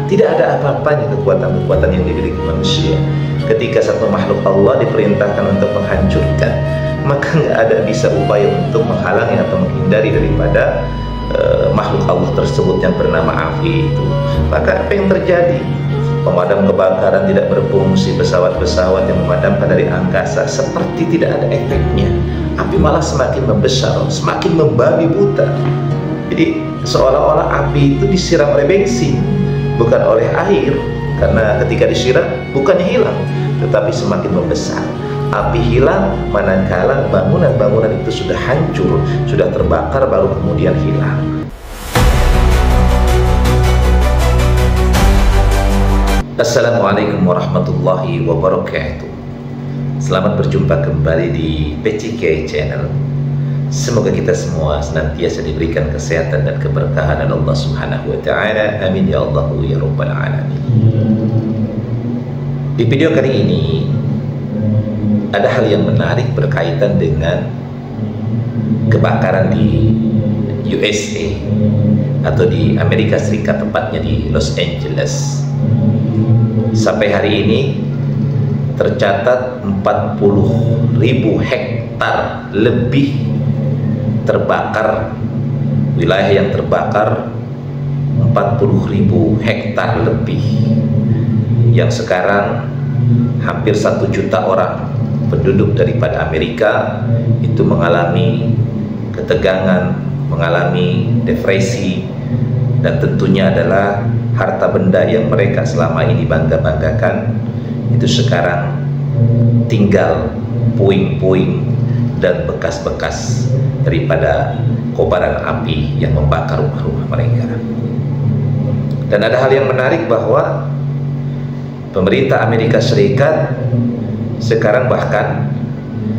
Tidak ada apa-apanya kekuatan-kekuatan yang dimiliki manusia. Ketika satu makhluk Allah diperintahkan untuk menghancurkan, maka nggak ada bisa upaya untuk menghalangi atau menghindari daripada makhluk Allah tersebut yang bernama api itu. Maka apa yang terjadi? Pemadam kebakaran tidak berfungsi, pesawat-pesawat yang memadamkan dari angkasa seperti tidak ada efeknya. Api malah semakin membesar, semakin membabi buta. Jadi seolah-olah api itu disiram oleh bensin, bukan oleh air. Karena ketika disiram bukannya hilang, tetapi semakin membesar. Api hilang manakala bangunan-bangunan itu sudah hancur, sudah terbakar, baru kemudian hilang. Assalamualaikum warahmatullahi wabarakatuh. Selamat berjumpa kembali di PCK Channel. Semoga kita semua senantiasa diberikan kesehatan dan keberkahan oleh Allah Subhanahu wa Ta'ala. Amin ya Allah ya Rabbal Alamin. Di video kali ini ada hal yang menarik berkaitan dengan kebakaran di USA atau di Amerika Serikat, tepatnya di Los Angeles. Sampai hari ini tercatat 40.000 hektar lebih terbakar. Wilayah yang terbakar 40.000 hektar lebih, yang sekarang hampir 1 juta orang penduduk daripada Amerika itu mengalami ketegangan, mengalami depresi, dan tentunya adalah harta benda yang mereka selama ini bangga-banggakan itu sekarang tinggal puing-puing dan bekas-bekas daripada kobaran api yang membakar rumah-rumah mereka. Dan ada hal yang menarik bahwa pemerintah Amerika Serikat sekarang bahkan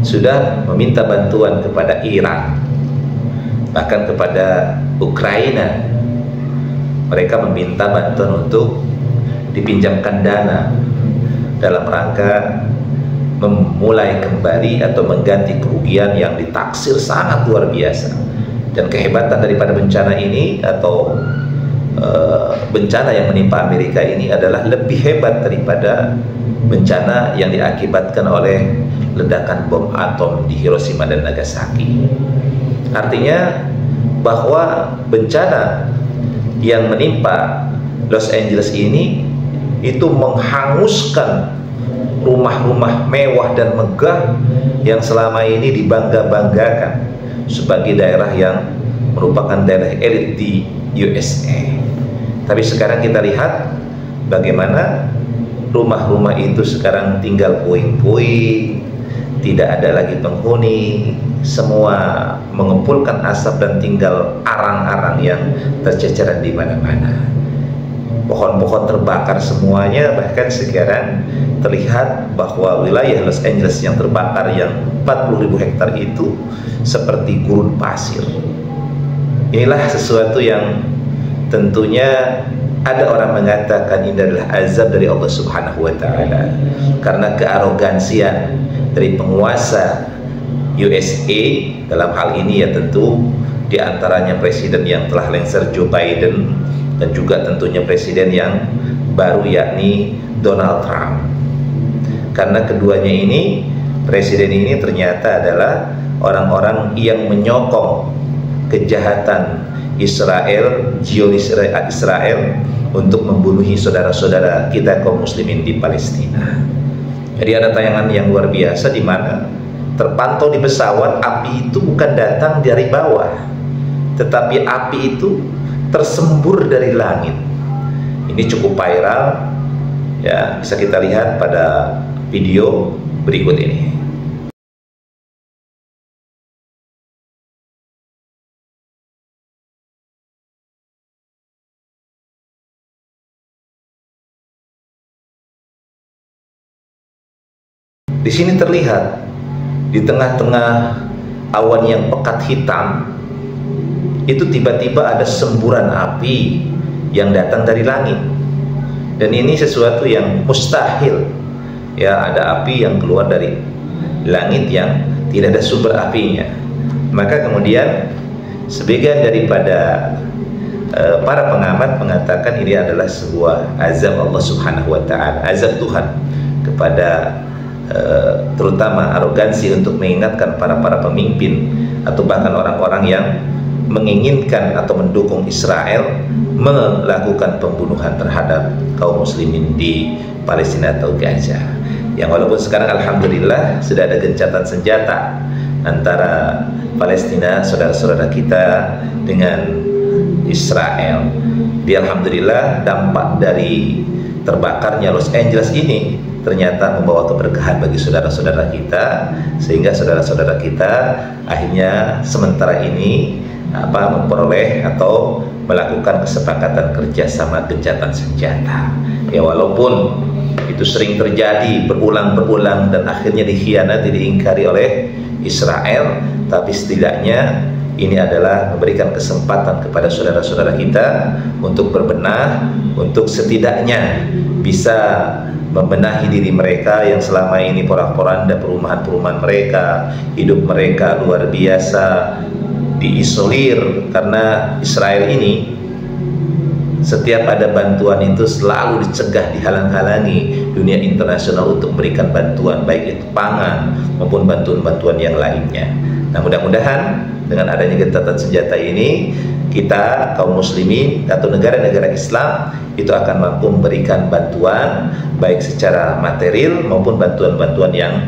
sudah meminta bantuan kepada Iran, bahkan kepada Ukraina. Mereka meminta bantuan untuk dipinjamkan dana dalam rangka memulai kembali atau mengganti kerugian yang ditaksir sangat luar biasa. Dan kehebatan daripada bencana ini atau bencana yang menimpa Amerika ini adalah lebih hebat daripada bencana yang diakibatkan oleh ledakan bom atom di Hiroshima dan Nagasaki. Artinya bahwa bencana yang menimpa Los Angeles ini itu menghanguskan rumah-rumah mewah dan megah yang selama ini dibangga-banggakan sebagai daerah yang merupakan daerah elit di USA. Tapi sekarang kita lihat bagaimana rumah-rumah itu sekarang tinggal puing-puing, tidak ada lagi penghuni, semua mengepulkan asap dan tinggal arang-arang yang terceceran di mana-mana. Pohon-pohon terbakar semuanya, bahkan sekarang terlihat bahwa wilayah Los Angeles yang terbakar yang 40.000 hektar itu seperti gurun pasir. Inilah sesuatu yang tentunya ada orang mengatakan ini adalah azab dari Allah Subhanahu wa Ta'ala, karena kearogansian dari penguasa USA dalam hal ini ya tentu diantaranya presiden yang telah lengser Joe Biden dan juga tentunya presiden yang baru yakni Donald Trump. Karena keduanya ini, presiden ini ternyata adalah orang-orang yang menyokong kejahatan Israel, Zionis Israel untuk membunuhi saudara-saudara kita kaum muslimin di Palestina. Jadi ada tayangan yang luar biasa di mana terpantau di pesawat api itu bukan datang dari bawah, tetapi api itu tersembur dari langit. Ini cukup viral ya, bisa kita lihat pada video berikut ini. Di sini terlihat di tengah-tengah awan yang pekat hitam itu tiba-tiba ada semburan api yang datang dari langit. Dan ini sesuatu yang mustahil. Ya, ada api yang keluar dari langit yang tidak ada sumber apinya. Maka kemudian sebagian daripada para pengamat mengatakan ini adalah sebuah azab Allah Subhanahu wa taala, azab Tuhan kepada terutama arogansi untuk mengingatkan para pemimpin atau bahkan orang-orang yang menginginkan atau mendukung Israel melakukan pembunuhan terhadap kaum muslimin di Palestina atau Gaza. Yang walaupun sekarang alhamdulillah sudah ada gencatan senjata antara Palestina, saudara-saudara kita, dengan Israel. Di alhamdulillah dampak dari terbakarnya Los Angeles ini ternyata membawa keberkahan bagi saudara-saudara kita, sehingga saudara-saudara kita akhirnya sementara ini memperoleh atau melakukan kesepakatan kerjasama gencatan senjata. Ya walaupun itu sering terjadi berulang-ulang dan akhirnya dikhianati, diingkari oleh Israel, tapi setidaknya ini adalah memberikan kesempatan kepada saudara-saudara kita untuk berbenah, untuk setidaknya bisa membenahi diri mereka yang selama ini porak-poranda perumahan-perumahan mereka, hidup mereka luar biasa diisolir karena Israel ini setiap ada bantuan itu selalu dicegah, dihalang-halangi dunia internasional untuk memberikan bantuan, baik itu pangan maupun bantuan-bantuan yang lainnya. Nah, mudah-mudahan dengan adanya gencatan senjata ini, kita kaum muslimin atau negara-negara Islam itu akan mampu memberikan bantuan baik secara material maupun bantuan-bantuan yang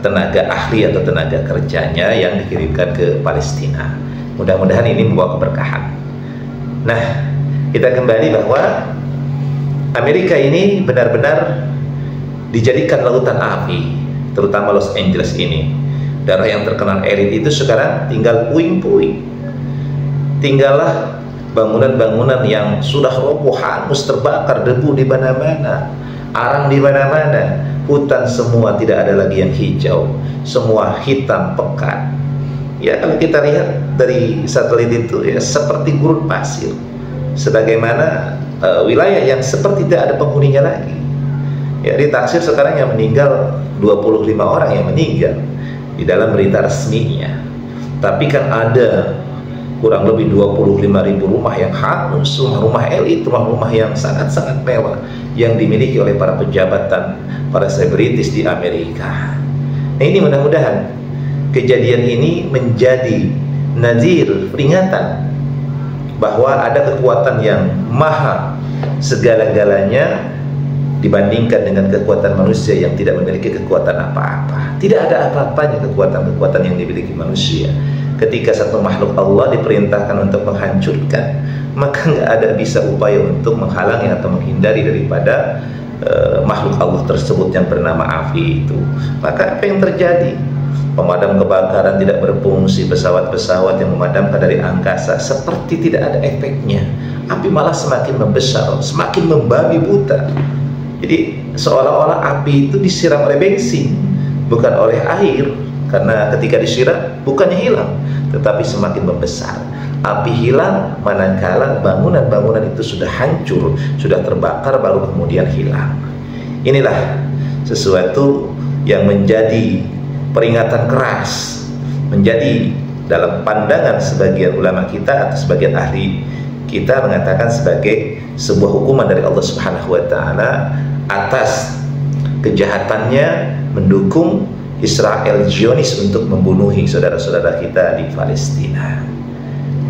tenaga ahli atau tenaga kerjanya yang dikirimkan ke Palestina. Mudah-mudahan ini membawa keberkahan. Nah, kita kembali bahwa Amerika ini benar-benar dijadikan lautan api, terutama Los Angeles ini. Daerah yang terkenal elit itu sekarang tinggal puing-puing. Tinggallah bangunan-bangunan yang sudah roboh, hangus, terbakar, debu di mana-mana, arang di mana-mana, hutan semua tidak ada lagi yang hijau, semua hitam pekat. Ya kalau kita lihat dari satelit itu ya seperti gurun pasir, sebagaimana wilayah yang seperti tidak ada penghuninya lagi. Ya ditaksir sekarang yang meninggal 25 orang yang meninggal di dalam berita resminya. Tapi kan ada kurang lebih 25.000 rumah yang hangus, rumah-rumah elit, rumah-rumah yang sangat-sangat mewah yang dimiliki oleh para pejabat dan para selebritis di Amerika. Nah, ini mudah-mudahan kejadian ini menjadi nazir, peringatan bahwa ada kekuatan yang maha segala-galanya dibandingkan dengan kekuatan manusia yang tidak memiliki kekuatan apa-apa. Tidak ada apa-apanya kekuatan-kekuatan yang dimiliki manusia. Ketika satu makhluk Allah diperintahkan untuk menghancurkan, maka nggak ada bisa upaya untuk menghalangi atau menghindari daripada makhluk Allah tersebut yang bernama api itu. Maka apa yang terjadi? Pemadam kebakaran tidak berfungsi, pesawat-pesawat yang memadamkan dari angkasa seperti tidak ada efeknya. Api malah semakin membesar, semakin membabi buta. Jadi seolah-olah api itu disiram oleh bensin, bukan oleh air. Karena ketika disiram bukannya hilang, tetapi semakin membesar. Api hilang manakala bangunan-bangunan itu sudah hancur, sudah terbakar, baru kemudian hilang. Inilah sesuatu yang menjadi peringatan keras, menjadi dalam pandangan sebagian ulama kita atau sebagian ahli kita mengatakan sebagai sebuah hukuman dari Allah Subhanahu wa taala atas kejahatannya mendukung Israel Zionis untuk membunuhi saudara-saudara kita di Palestina.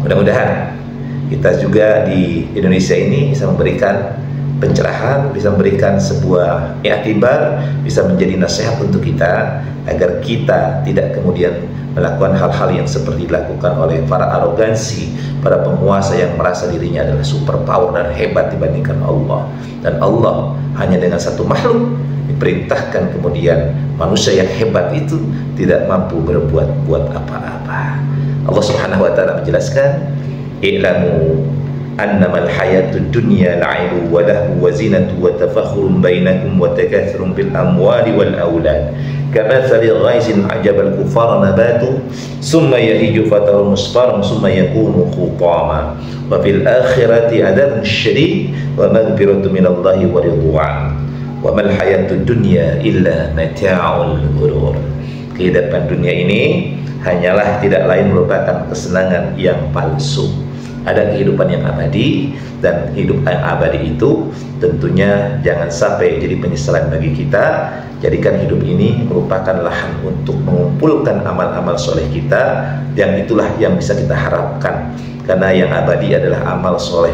Mudah-mudahan kita juga di Indonesia ini bisa memberikan pencerahan, bisa memberikan sebuah i'tibar, bisa menjadi nasihat untuk kita agar kita tidak kemudian melakukan hal-hal yang seperti dilakukan oleh para arogansi, para penguasa yang merasa dirinya adalah super power dan hebat dibandingkan Allah. Dan Allah hanya dengan satu makhluk diperintahkan, kemudian manusia yang hebat itu tidak mampu berbuat apa-apa. Allah Subhanahu wa taala menjelaskan, "I'lamu annamal hayatud dunya la'ibu wa lahu wa zinatu wa tafakhurun bainakum wa takathurun bil amwali wal aulad kamathali ghaisin ajabal kufara nabatu summa yahiju fatahu musfarran summa yakunu khutama wa fil akhirati adabun syadid wa maghfiratu minallahi wa ridwan wa mal hayatud dunya illa mata'ul ghurur." Kehidupan dunia ini hanyalah tidak lain merupakan kesenangan yang palsu. ada kehidupan yang abadi, dan hidup yang abadi itu tentunya jangan sampai jadi penyesalan bagi kita. Jadikan hidup ini merupakan lahan untuk mengumpulkan amal-amal soleh kita, yang itulah yang bisa kita harapkan, karena yang abadi adalah amal soleh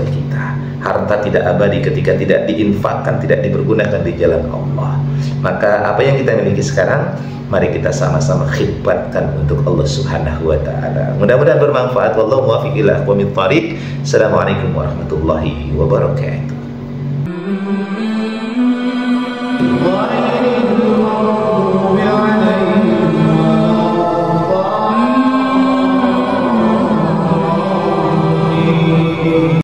kita. Harta tidak abadi ketika tidak diinfakkan, tidak dipergunakan di jalan Allah. Maka apa yang kita miliki sekarang, mari kita sama-sama khidmatkan untuk Allah Subhanahu wa ta'ala. Mudah-mudahan bermanfaat. Wallahu muwaffiq ila aqwamit thoriq. Assalamualaikum warahmatullahi wabarakatuh.